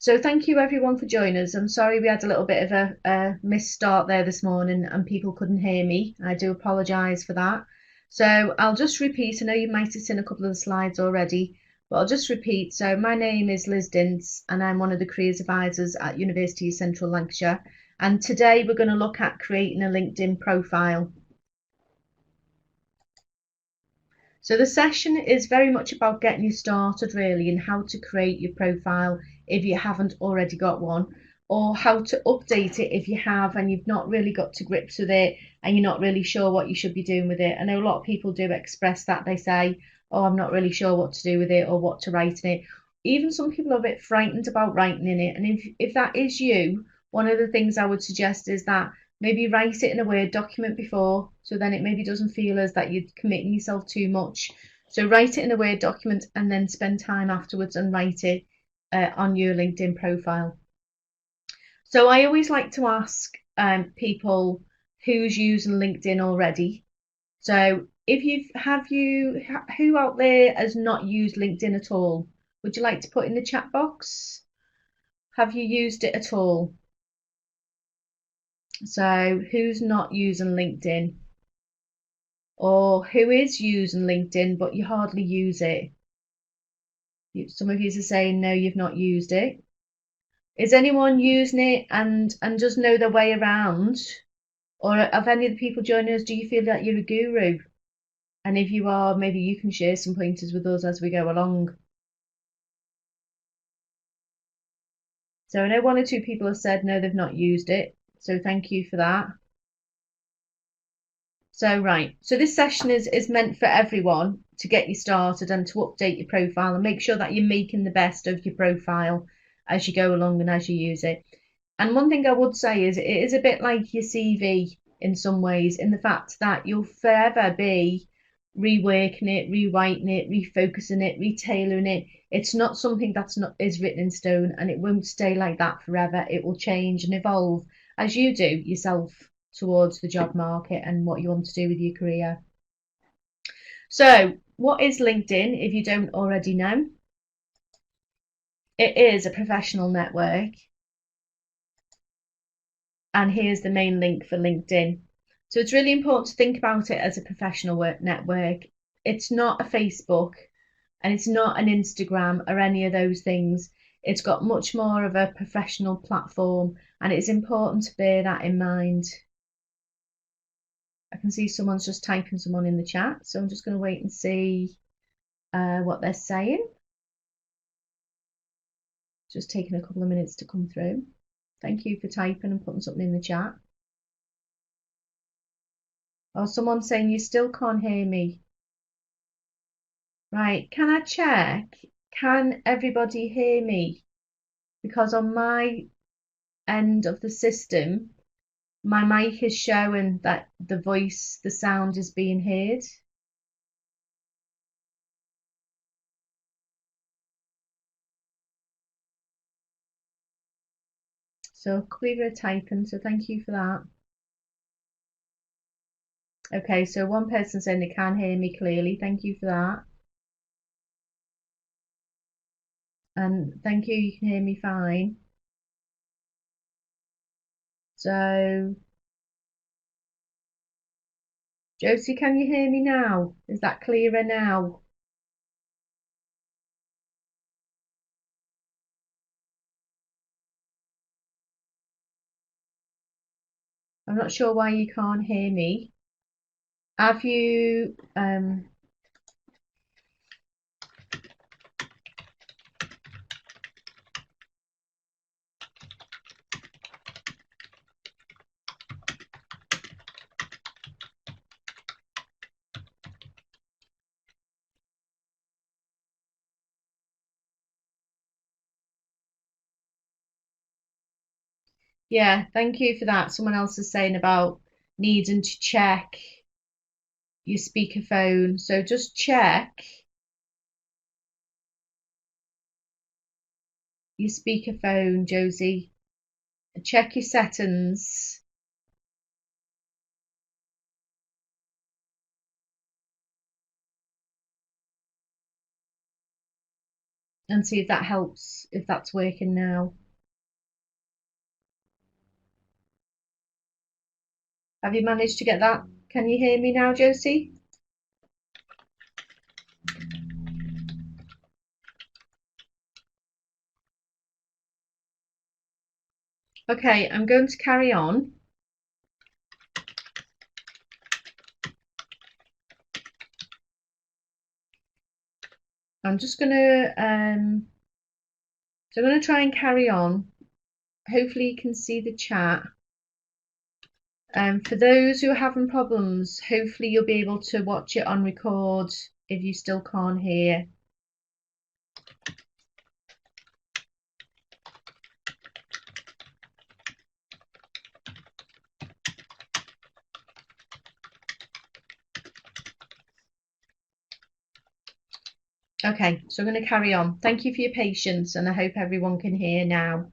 So thank you everyone for joining us. I'm sorry we had a little bit of a missed start there this morning and people couldn't hear me. I do apologise for that. So I'll just repeat. I know you might have seen a couple of the slides already, but I'll just repeat. So my name is Liz Dintz and I'm one of the careers advisors at University of Central Lancashire. And today we're going to look at creating a LinkedIn profile. So the session is very much about getting you started really and how to create your profile if you haven't already got one, or how to update it if you have and you've not really got to grips with it and you're not really sure what you should be doing with it. I know a lot of people do express that. They say, oh, I'm not really sure what to do with it or what to write in it. Even some people are a bit frightened about writing in it. And if that is you, one of the things I would suggest is that maybe write it in a Word document before, so then it maybe doesn't feel as that you're committing yourself too much. So write it in a Word document and then spend time afterwards and write it on your LinkedIn profile. So I always like to ask people who's using LinkedIn already. So if who out there has not used LinkedIn at all? Would you like to put in the chat box? Have you used it at all? So who's not using LinkedIn? Or who is using LinkedIn but you hardly use it? Some of you are saying no, you've not used it. Is anyone using it and just know their way around? Or have any of the people joining us, do you feel that you're a guru? And if you are, maybe you can share some pointers with us as we go along. So I know one or two people have said no, they've not used it. So thank you for that. So right, so this session is meant for everyone to get you started and to update your profile and make sure that you're making the best of your profile as you go along and as you use it. And one thing I would say is it is a bit like your CV in some ways, in the fact that you'll forever be reworking it, rewriting it, refocusing it, retailoring it. It's not something is written in stone, and it won't stay like that forever. It will change and evolve as you do yourself towards the job market and what you want to do with your career. So what is LinkedIn if you don't already know? It is a professional network. And here's the main link for LinkedIn. So it's really important to think about it as a professional network. It's not a Facebook and it's not an Instagram or any of those things. It's got much more of a professional platform, and it's important to bear that in mind. I can see someone's just typing someone in the chat, so I'm just going to wait and see what they're saying. Just taking a couple of minutes to come through. Thank you for typing and putting something in the chat. Oh, someone's saying you still can't hear me. Right, can I check? Can everybody hear me? Because on my end of the system, my mic is showing that the sound is being heard. So clearer typing, so thank you for that. Okay, so one person saying they can hear me clearly. Thank you for that. And thank you, you can hear me fine. So, Josie, can you hear me now? Is that clearer now? I'm not sure why you can't hear me. Have you yeah, thank you for that. Someone else is saying about needing to check your speakerphone. So just check your speakerphone, Josie. Check your settings. and see if that helps, if that's working now. Have you managed to get that? Can you hear me now, Josie? Okay, I'm going to carry on. I'm just gonna so I'm gonna try and carry on. Hopefully you can see the chat. For those who are having problems, hopefully you'll be able to watch it on record if you still can't hear. Okay, so I'm going to carry on. Thank you for your patience, and I hope everyone can hear now.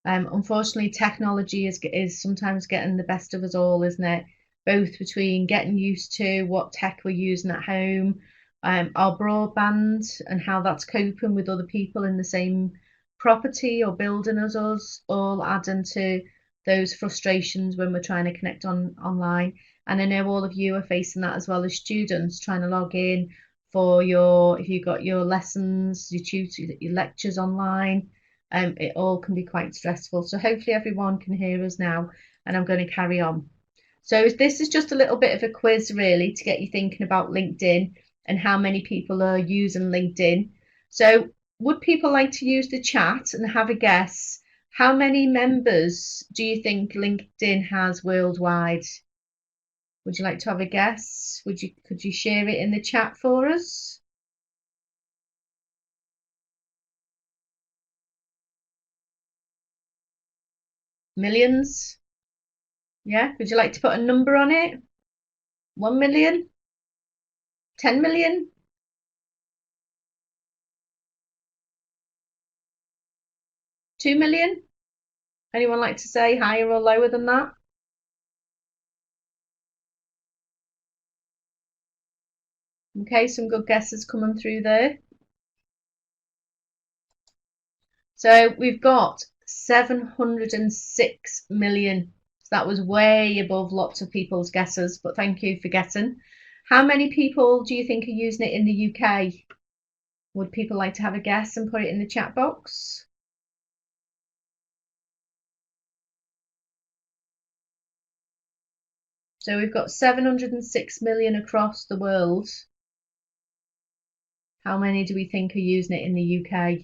Unfortunately, technology is sometimes getting the best of us all, isn't it? Both between getting used to what tech we're using at home, our broadband, and how that's coping with other people in the same property or building as us, all adding to those frustrations when we're trying to connect online. And I know all of you are facing that as well as students trying to log in for if you've got your lessons, your tutor, your lectures online. It all can be quite stressful. So hopefully everyone can hear us now, and I'm going to carry on. So this is just a little bit of a quiz really to get you thinking about LinkedIn and how many people are using LinkedIn. So would people like to use the chat and have a guess? How many members do you think LinkedIn has worldwide? Would you like to have a guess? Could you share it in the chat for us? Millions? Yeah, would you like to put a number on it? 1 million? 10 million? 2 million? Anyone like to say higher or lower than that? Okay, some good guesses coming through there. So we've got 706 million. So that was way above lots of people's guesses, but thank you for guessing. How many people do you think are using it in the UK? Would people like to have a guess and put it in the chat box? So we've got 706 million across the world. How many do we think are using it in the UK?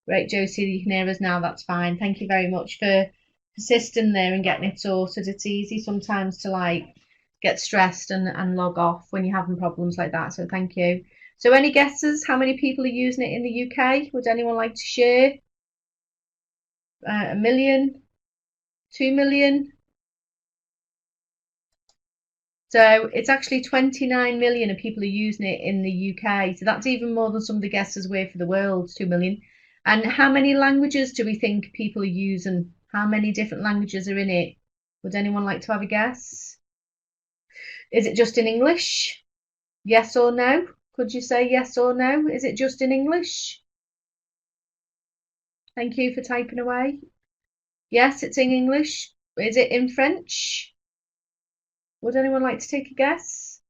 Right, Josie, you can hear us now. That's fine. Thank you very much for persisting there and getting it sorted. It's easy sometimes to get stressed and log off when you're having problems like that. So thank you. So any guesses? How many people are using it in the UK? Would anyone like to share? 1 million? 2 million? So it's actually 29 million of people are using it in the UK. So that's even more than some of the guesses were for the world, 2 million. And how many languages do we think people are using? How many different languages are in it? Would anyone like to have a guess? Is it just in English? Yes or no? Could you say yes or no? Is it just in English? Thank you for typing away. Yes, it's in English. Is it in French? Would anyone like to take a guess?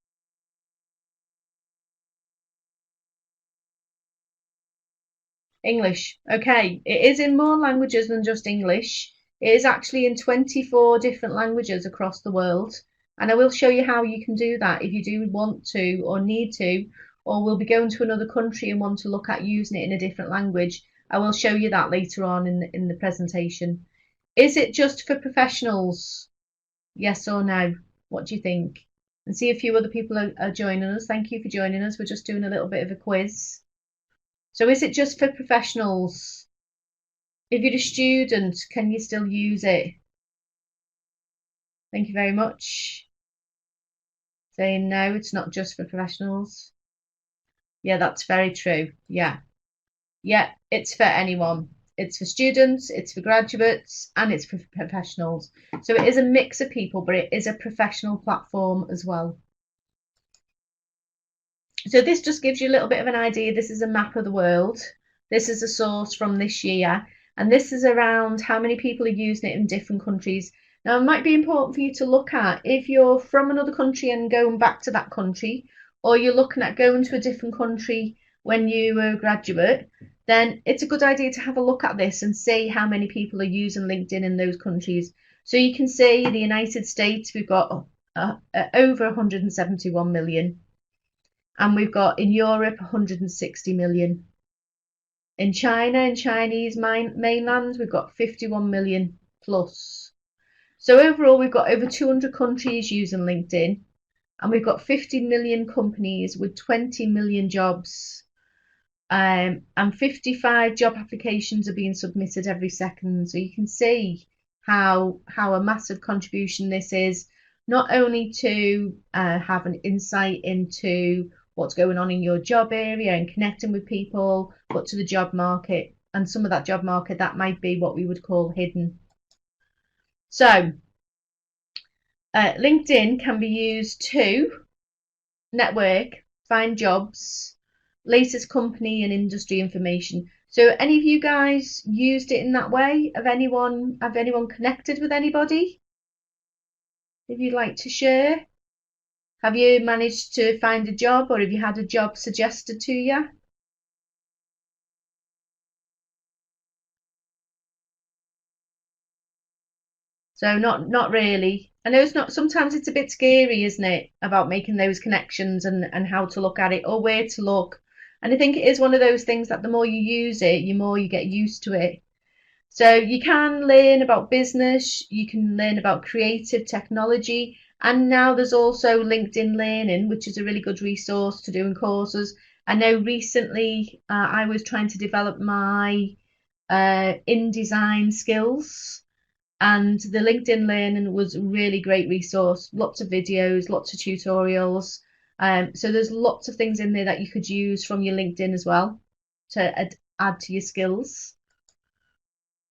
English. Okay, it is in more languages than just English. It is actually in 24 different languages across the world. And I will show you how you can do that if you do want to or need to, or will be going to another country and want to look at using it in a different language. I will show you that later on in the presentation. Is it just for professionals? Yes or no? What do you think? And see a few other people are joining us. Thank you for joining us. We're just doing a little bit of a quiz. So is it just for professionals? If you're a student, can you still use it? Thank you very much. Saying no, it's not just for professionals. Yeah, that's very true. Yeah. Yeah, it's for anyone. It's for students, it's for graduates, and it's for professionals. So it is a mix of people, but it is a professional platform as well. So this just gives you a little bit of an idea. This is a map of the world. This is a source from this year, and this is around how many people are using it in different countries. Now, it might be important for you to look at if you're from another country and going back to that country, or you're looking at going to a different country when you were a graduate, then it's a good idea to have a look at this and see how many people are using LinkedIn in those countries. So you can see in the United States, we've got over 171 million. And we've got in Europe 160 million. In China, in Chinese mainland, we've got 51 million plus. So overall, we've got over 200 countries using LinkedIn, and we've got 50 million companies with 20 million jobs. And 55 job applications are being submitted every second. So you can see how a massive contribution this is, not only to have an insight into what's going on in your job area and connecting with people, but to the job market. And some of that job market, that might be what we would call hidden. So LinkedIn can be used to network, find jobs, latest company and industry information. So any of you guys used it in that way? Have anyone connected with anybody? If you'd like to share? Have you managed to find a job, or have you had a job suggested to you? So not really. I know it's not, sometimes it's a bit scary, isn't it, about making those connections and how to look at it or where to look. And I think it is one of those things that the more you use it, the more you get used to it. So you can learn about business, you can learn about creative technology, and now there's also LinkedIn Learning, which is a really good resource to do in courses. I know recently I was trying to develop my InDesign skills, and the LinkedIn Learning was a really great resource. Lots of videos, lots of tutorials. So there's lots of things in there that you could use from your LinkedIn as well to add to your skills.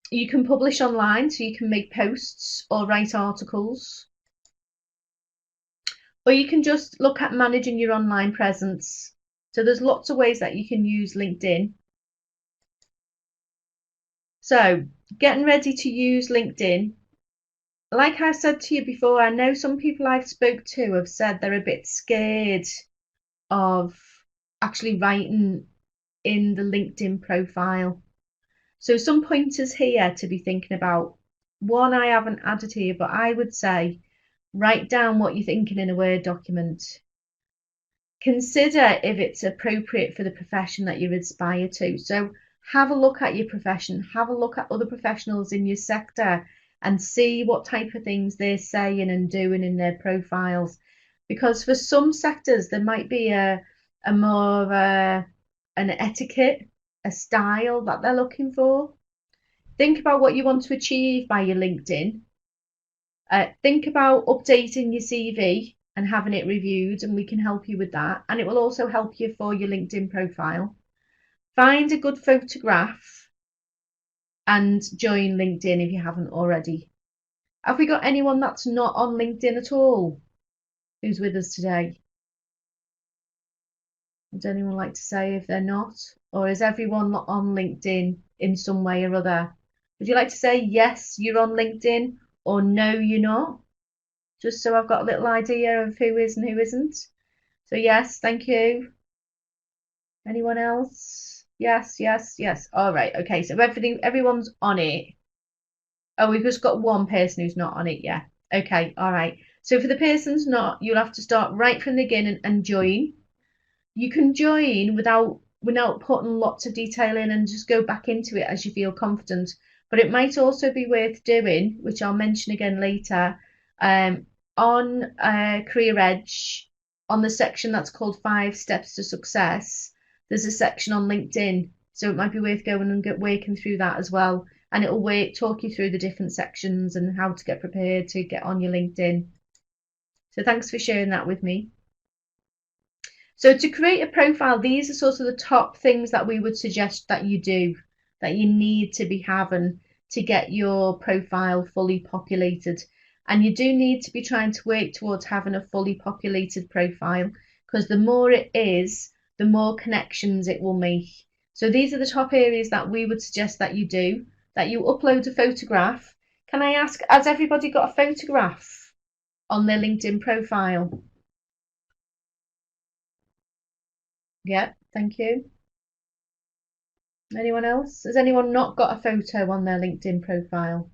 You can publish online, so you can make posts or write articles. Or you can just look at managing your online presence. So there's lots of ways that you can use LinkedIn. So getting ready to use LinkedIn. Like I said to you before, I know some people I've spoke to have said they're a bit scared of actually writing in the LinkedIn profile. So some pointers here to be thinking about. One I haven't added here, but I would say write down what you're thinking in a Word document. Consider if it's appropriate for the profession that you aspire to. So have a look at your profession, have a look at other professionals in your sector and see what type of things they're saying and doing in their profiles. Because for some sectors, there might be a more of an etiquette, a style that they're looking for. Think about what you want to achieve by your LinkedIn. Think about updating your CV and having it reviewed, and we can help you with that. And it will also help you for your LinkedIn profile. Find a good photograph and join LinkedIn if you haven't already. Have we got anyone that's not on LinkedIn at all who's with us today? Would anyone like to say if they're not? Or is everyone on LinkedIn in some way or other? Would you like to say yes, you're on LinkedIn, or no, you're not? Just so I've got a little idea of who is and who isn't. So yes, thank you. Anyone else? Yes, yes, yes. All right, okay, so everyone's on it. Oh, we've just got one person who's not on it yet. Okay, all right. So for the person's not, you'll have to start right from the beginning and join. You can join without putting lots of detail in and just go back into it as you feel confident. But it might also be worth doing, which I'll mention again later, on Career Edge, on the section that's called 5 Steps to Success. There's a section on LinkedIn, so it might be worth going and working through that as well. And it'll talk you through the different sections and how to get prepared to get on your LinkedIn. So thanks for sharing that with me. So to create a profile, these are sort of the top things that we would suggest that you do, that you need to be having to get your profile fully populated. And you do need to be trying to work towards having a fully populated profile, because the more it is, the more connections it will make. So these are the top areas that we would suggest that you do, that you upload a photograph. Can I ask, has everybody got a photograph on their LinkedIn profile? Yeah, thank you. Anyone else? Has anyone not got a photo on their LinkedIn profile?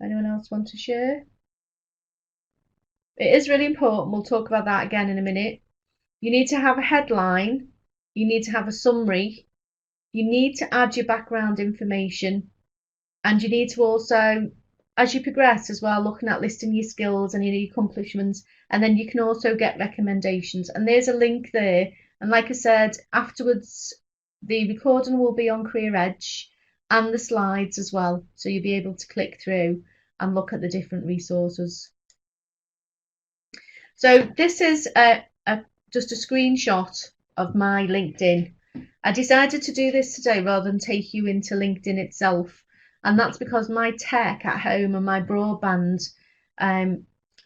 Anyone else want to share? It is really important. We'll talk about that again in a minute. You need to have a headline. You need to have a summary. You need to add your background information. And you need to also, as you progress as well, looking at listing your skills and your accomplishments. And then you can also get recommendations. And there's a link there. And like I said, afterwards, the recording will be on Career Edge and the slides as well. So you'll be able to click through and look at the different resources. So this is just a screenshot of my LinkedIn. I decided to do this today rather than take you into LinkedIn itself. And that's because my tech at home and my broadband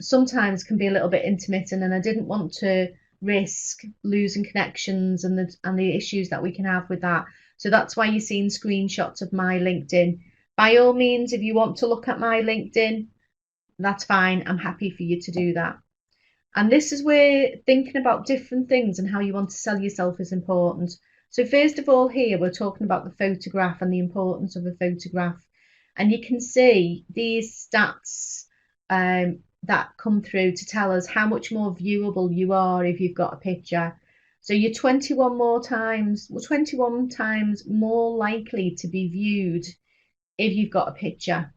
sometimes can be a little bit intermittent, and I didn't want to risk losing connections and the issues that we can have with that. So that's why you're seeing screenshots of my LinkedIn. By all means, if you want to look at my LinkedIn, that's fine. I'm happy for you to do that. And this is where thinking about different things and how you want to sell yourself is important. So first of all, here we're talking about the photograph and the importance of a photograph. And you can see these stats that come through to tell us how much more viewable you are if you've got a picture. So you're 21 times more likely to be viewed if you've got a picture.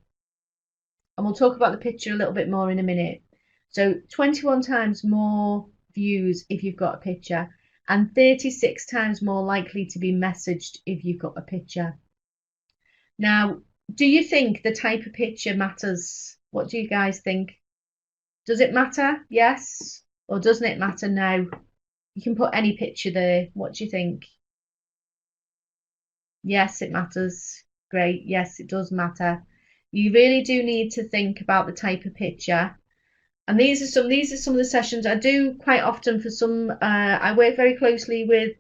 And we'll talk about the picture a little bit more in a minute. So 21 times more views if you've got a picture, and 36 times more likely to be messaged if you've got a picture. Now, do you think the type of picture matters? What do you guys think? Does it matter? Yes. Or doesn't it matter? No. You can put any picture there. What do you think? Yes, it matters. Great. Yes, it does matter. You really do need to think about the type of picture. And these are some of the sessions I do quite often for some. I work very closely with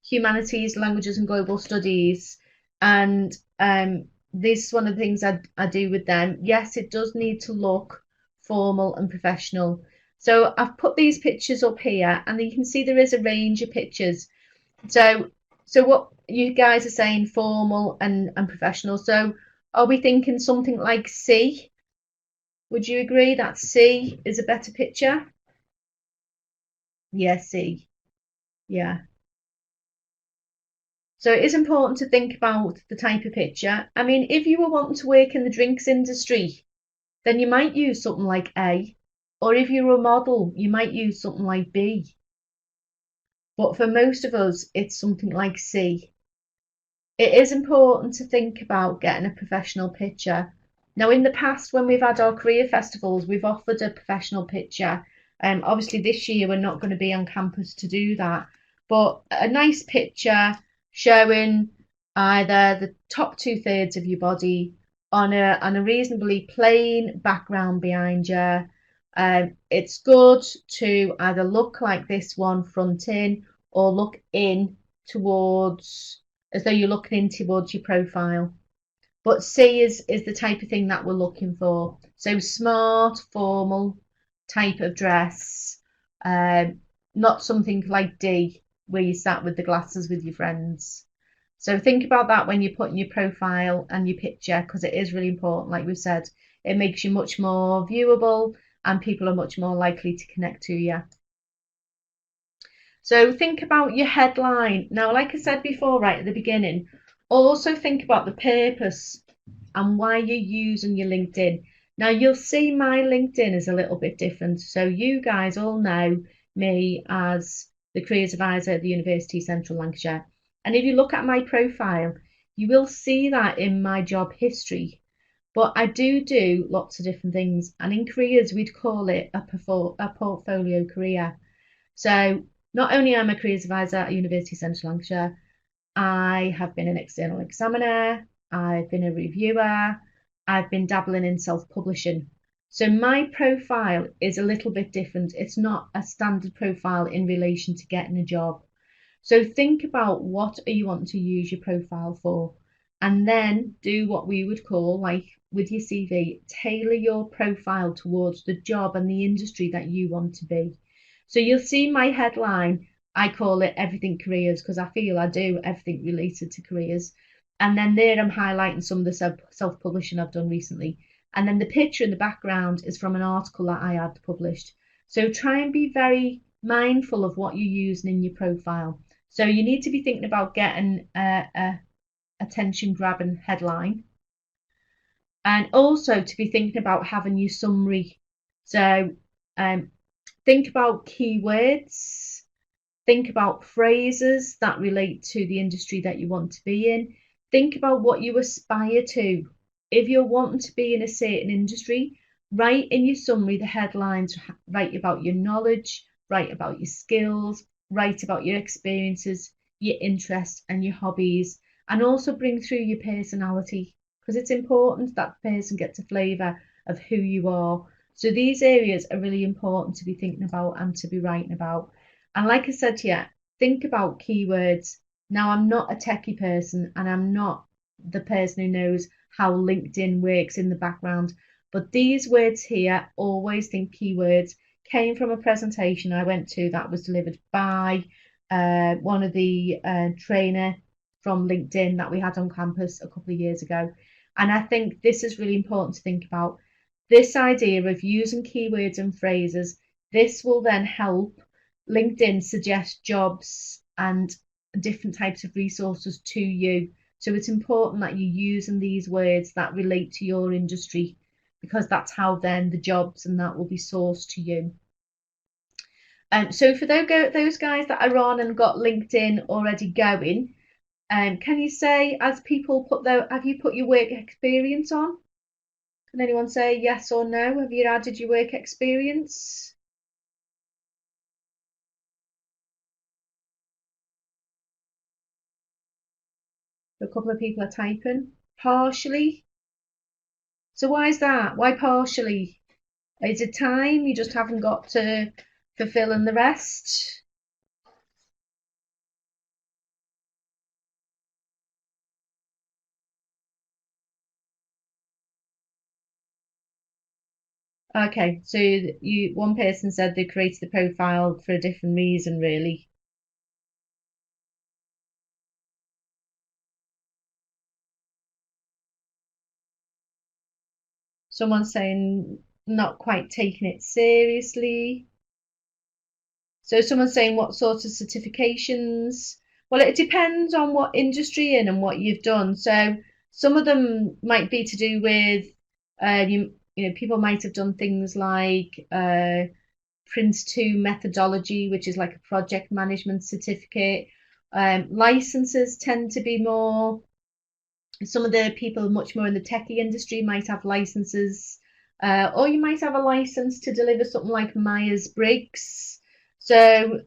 humanities, languages, and global studies, and this is one of the things I do with them. Yes, it does need to look formal and professional. So I've put these pictures up here, and you can see there is a range of pictures. So what you guys are saying, formal and professional. So are we thinking something like C? Would you agree that C is a better picture? Yeah, C. Yeah. So it is important to think about the type of picture. I mean, if you were wanting to work in the drinks industry, then you might use something like A. Or if you're a model, you might use something like B. But for most of us, it's something like C. It is important to think about getting a professional picture. Now, in the past, when we've had our career festivals, we've offered a professional picture. Obviously, this year we're not going to be on campus to do that, but a nice picture showing either the top 2/3 of your body on a reasonably plain background behind you. It's good to either look like this one front in or look in towards as though you're looking in towards your profile. But C is the type of thing that we're looking for. So smart, formal type of dress, not something like D, where you sat with the glasses with your friends. So think about that when you're putting your profile and your picture, because it is really important. Like we've said, it makes you much more viewable and people are much more likely to connect to you. So think about your headline. Now, like I said before, right at the beginning, also think about the purpose and why you're using your LinkedIn. Now, you'll see my LinkedIn is a little bit different. So you guys all know me as the careers advisor at the University of Central Lancashire. And if you look at my profile, you will see that in my job history. But I do lots of different things. And in careers, we'd call it a portfolio career. So not only am I a careers advisor at University of Central Lancashire, I have been an external examiner, I've been a reviewer, I've been dabbling in self-publishing. So my profile is a little bit different. It's not a standard profile in relation to getting a job. So think about what are you wanting to use your profile for, and then do what we would call, like with your CV, tailor your profile towards the job and the industry that you want to be. So you'll see my headline, I call it Everything Careers because I feel I do everything related to careers. And then there I'm highlighting some of the self-publishing I've done recently. And then the picture in the background is from an article that I had published. So try and be very mindful of what you're using in your profile. So you need to be thinking about getting a attention grabbing headline, and also to be thinking about having your summary. So think about keywords, think about phrases that relate to the industry that you want to be in. Think about what you aspire to. If you're wanting to be in a certain industry, write in your summary the headlines, write about your knowledge, write about your skills, write about your experiences, your interests, and your hobbies, and also bring through your personality because it's important that the person gets a flavour of who you are. So these areas are really important to be thinking about and to be writing about. And like I said to you, think about keywords. Now, I'm not a techie person and I'm not the person who knows how LinkedIn works in the background, but these words here, always think keywords, came from a presentation I went to that was delivered by one of the trainer from LinkedIn that we had on campus a couple of years ago. And I think this is really important to think about. This idea of using keywords and phrases, this will then help LinkedIn suggest jobs and different types of resources to you. So it's important that you're using these words that relate to your industry because that's how then the jobs and that will be sourced to you. So for those guys that are on and got LinkedIn already going, can you say, as people have you put your work experience on? Can anyone say yes or no? Have you added your work experience? A couple of people are typing. Partially. So why is that? Why partially? Is it time? You just haven't got to fulfill in the rest? Okay, so one person said they created the profile for a different reason, really. Someone's saying not quite taking it seriously. So someone's saying what sorts of certifications? Well, it depends on what industry you're in and what you've done. So some of them might be to do with people might have done things like Prince2 methodology, which is like a project management certificate. Licenses tend to be more, some of the people much more in the techie industry might have licenses, or you might have a license to deliver something like Myers-Briggs. So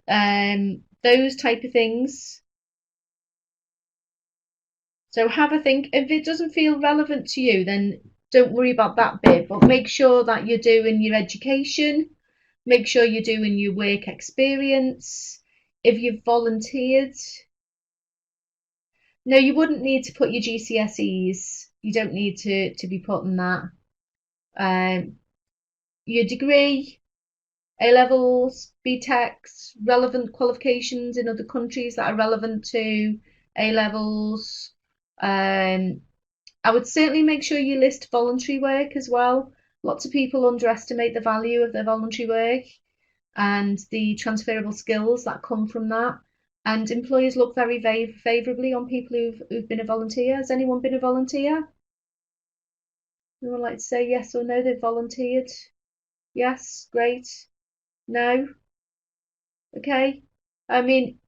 those type of things. So have a think. If it doesn't feel relevant to you, then don't worry about that bit, but make sure that you're doing your education, make sure you're doing your work experience. If you've volunteered, no, you wouldn't need to put your GCSEs. You don't need to be putting that. Your degree, A levels, BTECs, relevant qualifications in other countries that are relevant to A levels. I would certainly make sure you list voluntary work as well. Lots of people underestimate the value of their voluntary work and the transferable skills that come from that. And employers look very favourably on people who've been a volunteer. Has anyone been a volunteer? Anyone like to say yes or no? They've volunteered? Yes, great. No? Okay. I mean,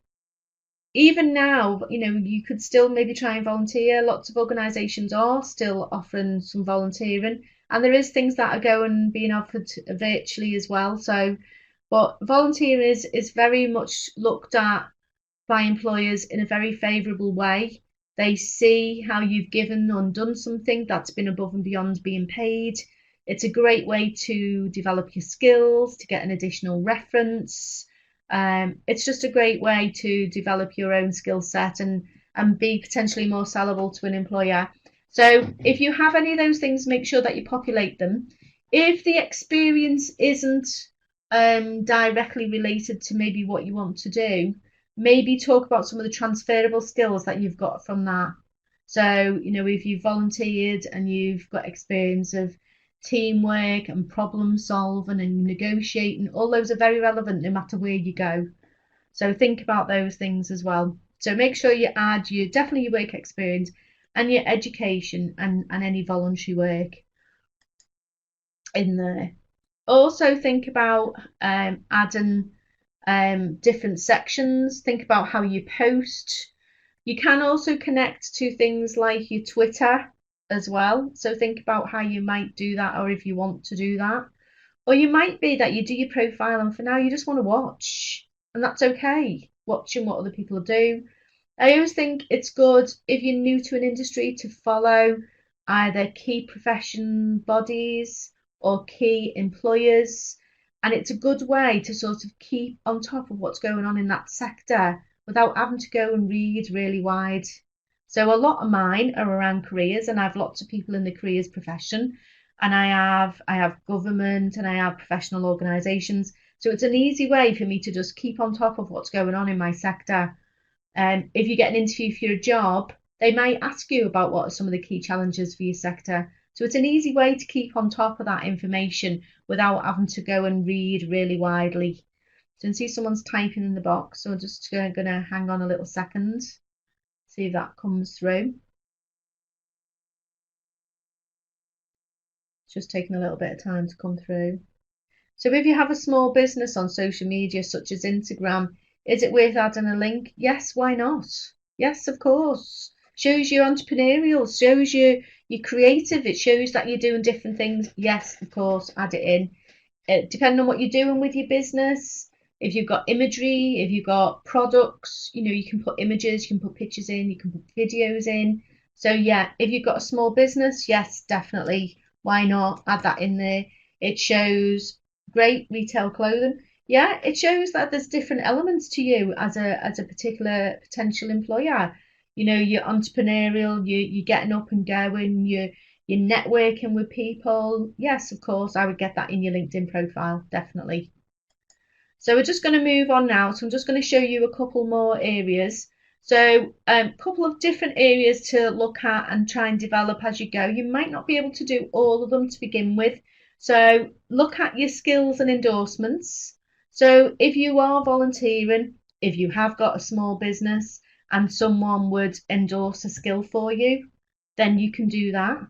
even now, you could still maybe try and volunteer. Lots of organisations are still offering some volunteering, and there is things that are going being offered virtually as well. So, but volunteering is very much looked at by employers in a very favourable way. They see how you've given and done something that's been above and beyond being paid. It's a great way to develop your skills, to get an additional reference. It's just a great way to develop your own skill set and be potentially more sellable to an employer. So if you have any of those things, make sure that you populate them. If the experience isn't directly related to maybe what you want to do, maybe talk about some of the transferable skills that you've got from that. So, if you've volunteered and you've got experience of teamwork and problem solving and negotiating, all those are very relevant no matter where you go. So think about those things as well. So make sure you add definitely your work experience and your education and any voluntary work in there. Also think about adding different sections. Think about how you post. You can also connect to things like your Twitter as well. So think about how you might do that, or if you want to do that. Or you might be that you do your profile and for now you just want to watch, and that's okay. Watching what other people do. I always think it's good if you're new to an industry to follow either key profession bodies or key employers, and it's a good way to sort of keep on top of what's going on in that sector without having to go and read really wide. So a lot of mine are around careers, and I have lots of people in the careers profession, and I have government and I have professional organisations. So it's an easy way for me to just keep on top of what's going on in my sector. If you get an interview for your job, they might ask you about what are some of the key challenges for your sector. So it's an easy way to keep on top of that information without having to go and read really widely. So you can see someone's typing in the box, so I'm just going to hang on a little second, see if that comes through. It's just taking a little bit of time to come through. So if you have a small business on social media such as Instagram, is it worth adding a link? Yes, why not? Yes, of course. Shows you're entrepreneurial, shows you're creative, it shows that you're doing different things. Yes, of course, add it in. Depending on what you're doing with your business, if you've got imagery, if you've got products, you can put images, you can put pictures in, you can put videos in. So yeah, if you've got a small business, yes, definitely. Why not add that in there? It shows great retail clothing. Yeah, it shows that there's different elements to you as a particular potential employer. You're entrepreneurial, you're getting up and going, you're networking with people. Yes, of course, I would get that in your LinkedIn profile, definitely. So we're just going to move on now. So I'm just going to show you a couple more areas. So a couple of different areas to look at and try and develop as you go. You might not be able to do all of them to begin with. So look at your skills and endorsements. So if you are volunteering, if you have got a small business and someone would endorse a skill for you, then you can do that.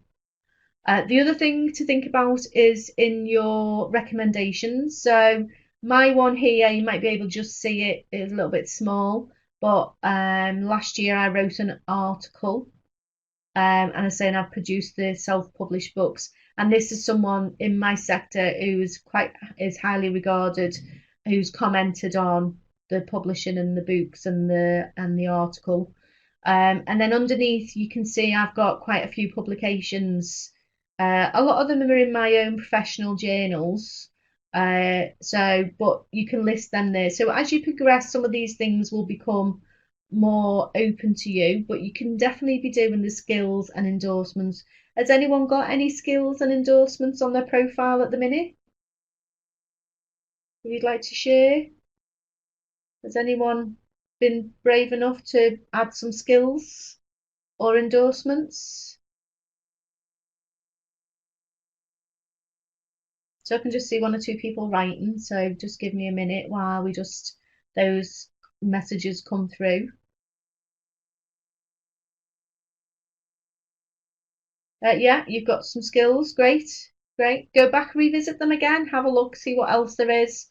The other thing to think about is in your recommendations. So my one here, you might be able to just see it is a little bit small, but last year I wrote an article and I'm saying I've produced the self-published books, and this is someone in my sector who is highly regarded, who's commented on the publishing and the books and the article. And then underneath you can see I've got quite a few publications. A lot of them are in my own professional journals. But you can list them there. So as you progress, some of these things will become more open to you, but you can definitely be doing the skills and endorsements. Has anyone got any skills and endorsements on their profile at the minute? Would you like to share? Has anyone been brave enough to add some skills or endorsements? So I can just see one or two people writing, so just give me a minute while those messages come through. Yeah, you've got some skills, great. Go back, revisit them again, have a look, see what else there is.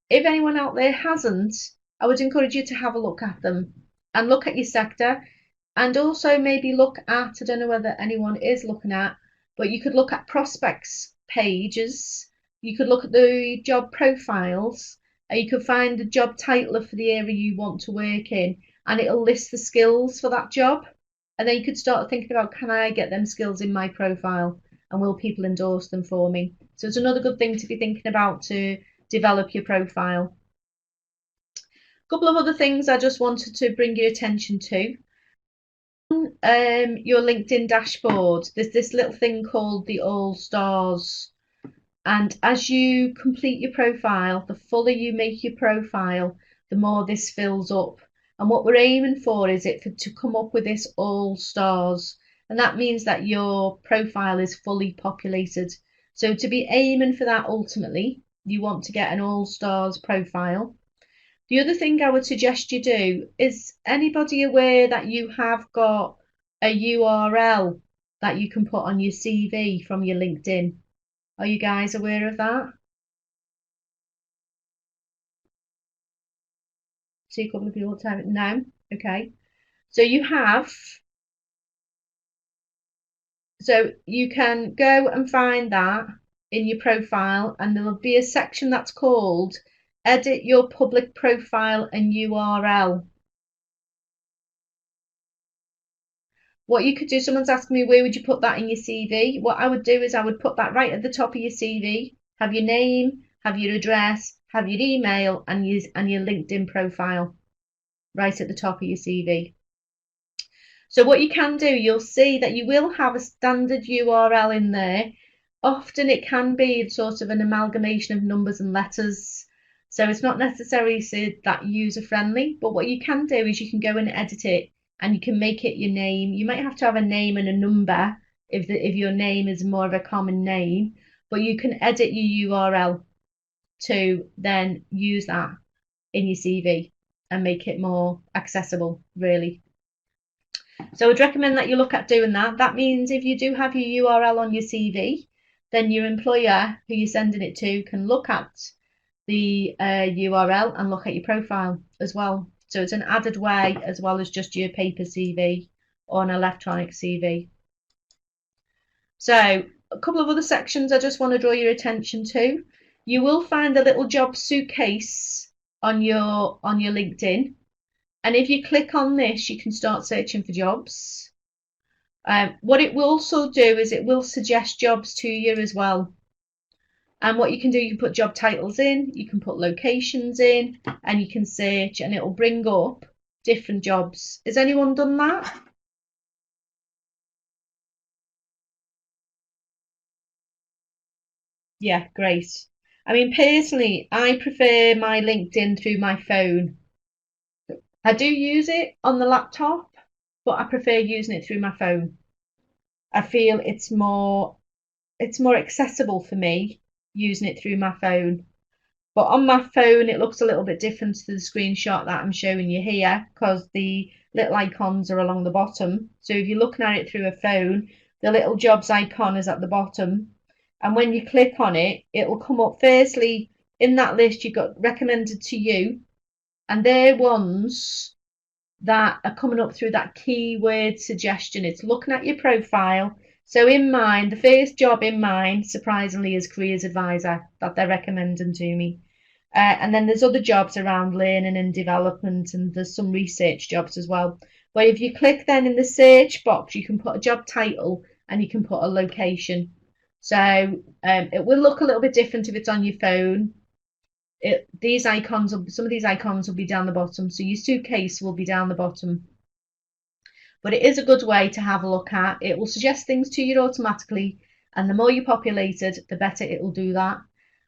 If anyone out there hasn't, I would encourage you to have a look at them and look at your sector, and also maybe look at, I don't know whether anyone is looking at, but you could look at prospects pages, you could look at the job profiles, and you could find the job title for the area you want to work in, and it'll list the skills for that job. And then you could start thinking about, can I get them skills in my profile? and will people endorse them for me? So it's another good thing to be thinking about to develop your profile. A couple of other things I just wanted to bring your attention to. Your LinkedIn dashboard, there's this little thing called the All Stars. And as you complete your profile, the fuller you make your profile, the more this fills up. And what we're aiming for is to come up with this all stars. And that means that your profile is fully populated. So to be aiming for that ultimately, you want to get an all stars profile. The other thing I would suggest you do is, anybody aware that you have got a URL that you can put on your CV from your LinkedIn? Are you guys aware of that? See a couple of people time. No? Okay. So you can go and find that in your profile, and there'll be a section that's called Edit Your Public Profile and URL. What you could do, someone's asking me, where would you put that in your CV? What I would do is I would put that right at the top of your CV, have your name, have your address, have your email, and your LinkedIn profile right at the top of your CV. So what you can do, you'll see that you will have a standard URL in there. Often it can be sort of an amalgamation of numbers and letters. So it's not necessarily that user friendly, but what you can do is you can go and edit it, and you can make it your name. You might have to have a name and a number if your name is more of a common name, but you can edit your URL to then use that in your CV and make it more accessible, really. So I'd recommend that you look at doing that. That means if you do have your URL on your CV, then your employer who you're sending it to can look at the URL and look at your profile as well. So it's an added way as well as just your paper CV or an electronic CV. So a couple of other sections I just want to draw your attention to. You will find a little job suitcase on your LinkedIn. And if you click on this, you can start searching for jobs. What it will also do is it will suggest jobs to you as well. And what you can do, you can put job titles in, you can put locations in, and you can search, and it will bring up different jobs. Has anyone done that? Yeah, great. I mean, personally, I prefer my LinkedIn through my phone. I do use it on the laptop, but I prefer using it through my phone. I feel it's more accessible for me using it through my phone. But on my phone, it looks a little bit different to the screenshot that I'm showing you here, because the little icons are along the bottom. So if you're looking at it through a phone, the little jobs icon is at the bottom. And when you click on it, it will come up firstly in that list you've got recommended to you. And they're ones that are coming up through that keyword suggestion. It's looking at your profile. So in mine, the first job in mine, surprisingly, is careers advisor that they're recommending to me. And then there's other jobs around learning and development, and there's some research jobs as well. But if you click then in the search box, you can put a job title and you can put a location. So it will look a little bit different if it's on your phone. Some of these icons will be down the bottom, so your suitcase will be down the bottom. But it is a good way to have a look at. It will suggest things to you automatically, and the more you populated, the better it will do that.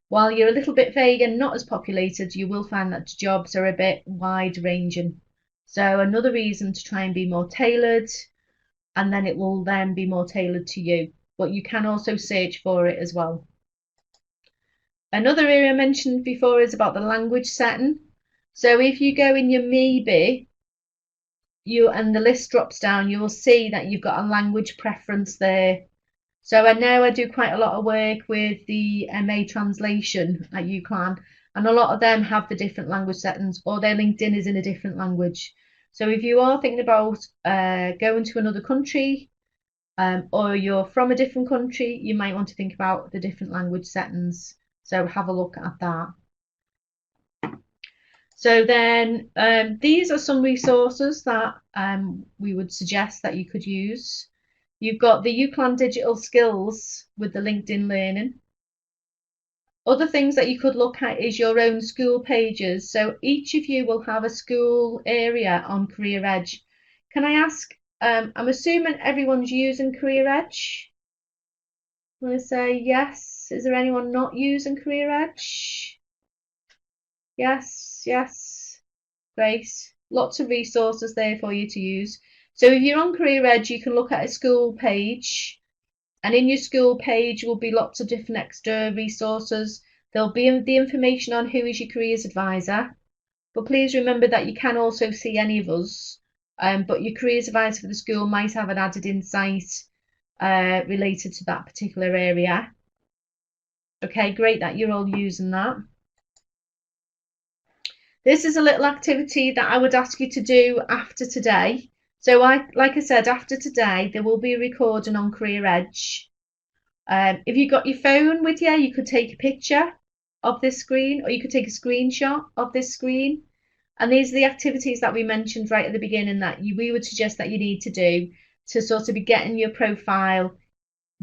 While you're a little bit vague and not as populated, you will find that jobs are a bit wide ranging. So another reason to try and be more tailored, and then it will then be more tailored to you. But you can also search for it as well. Another area I mentioned before is about the language setting. So if you go in your maybe, and the list drops down, you will see that you've got a language preference there. So I know I do quite a lot of work with the MA translation at UCLan, and a lot of them have the different language settings, or their LinkedIn is in a different language. So if you are thinking about going to another country, or you're from a different country, you might want to think about the different language settings. So have a look at that. So then these are some resources that we would suggest that you could use. You've got the UCLan Digital Skills with the LinkedIn Learning. Other things that you could look at is your own school pages. So each of you will have a school area on Career Edge. Can I ask, I'm assuming everyone's using Career Edge? I'm going to say yes. Is there anyone not using Career Edge? Yes, yes. Great. Lots of resources there for you to use. So if you're on Career Edge, you can look at a school page, and in your school page will be lots of different extra resources. There'll be the information on who is your careers advisor, but please remember that you can also see any of us, but your careers advisor for the school might have an added insight related to that particular area. Okay, great that you're all using that. This is a little activity that I would ask you to do after today. So like I said, after today, there will be a recording on Career Edge. If you've got your phone with you, you could take a picture of this screen, or you could take a screenshot of this screen. And these are the activities that we mentioned right at the beginning that we would suggest that you need to do to sort of be getting your profile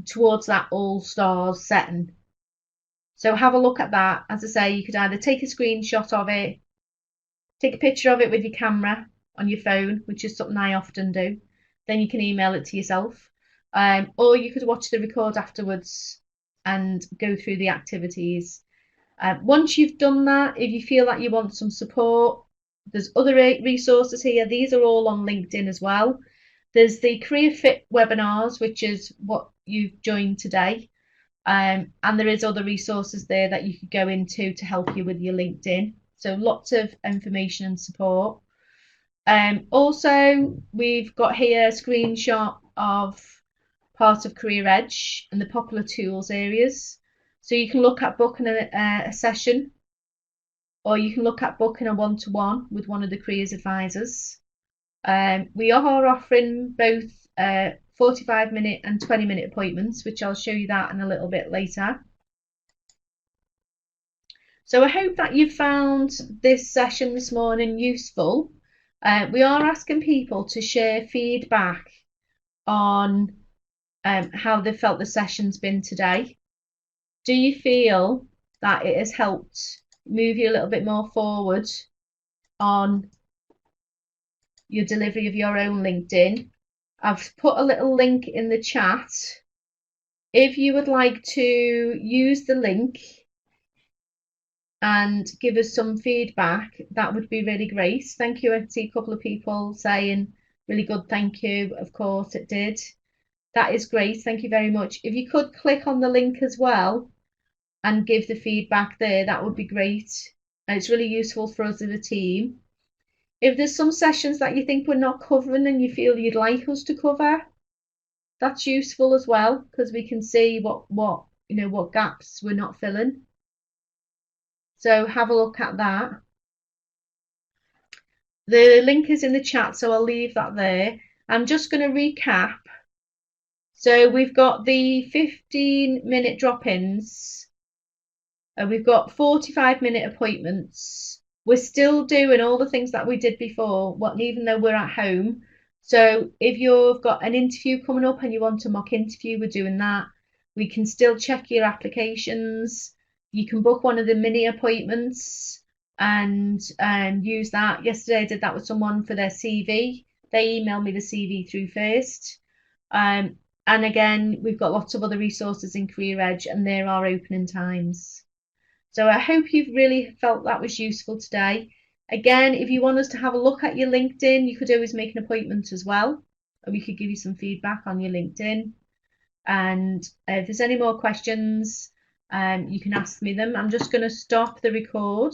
towards that all stars setting. So have a look at that. As I say, you could either take a screenshot of it, take a picture of it with your camera on your phone, which is something I often do. Then you can email it to yourself. Or you could watch the record afterwards and go through the activities. Once you've done that, if you feel that you want some support, there's other resources here. These are all on LinkedIn as well. There's the Career Fit webinars, which is what you've joined today. And there is other resources there that you could go into to help you with your LinkedIn. So lots of information and support. Also, we've got here a screenshot of part of Career Edge and the popular tools areas. So you can look at booking a session, or you can look at booking a one-to-one with one of the careers advisors. We are offering both 45-minute and 20-minute appointments, which I'll show you that in a little bit later. So I hope that you found this session this morning useful. We are asking people to share feedback on how they felt the session's been today. Do you feel that it has helped move you a little bit more forward on your delivery of your own LinkedIn? I've put a little link in the chat. If you would like to use the link and give us some feedback, that would be really great. Thank you. I see a couple of people saying really good, thank you. Of course it did. That is great. Thank you very much. If you could click on the link as well and give the feedback there, that would be great. And it's really useful for us as a team. If there's some sessions that you think we're not covering and you feel you'd like us to cover, that's useful as well, because we can see what gaps we're not filling. So have a look at that. The link is in the chat, so I'll leave that there. I'm just going to recap. So we've got the 15-minute drop-ins. We've got 45-minute appointments. We're still doing all the things that we did before, even though we're at home. So if you've got an interview coming up and you want a mock interview, we're doing that. We can still check your applications. You can book one of the mini appointments and use that. Yesterday I did that with someone for their CV. They emailed me the CV through first. And again, we've got lots of other resources in Career Edge, and there are opening times. So I hope you've really felt that was useful today. Again, if you want us to have a look at your LinkedIn, you could always make an appointment as well, and we could give you some feedback on your LinkedIn. And if there's any more questions, you can ask me them. I'm just going to stop the record.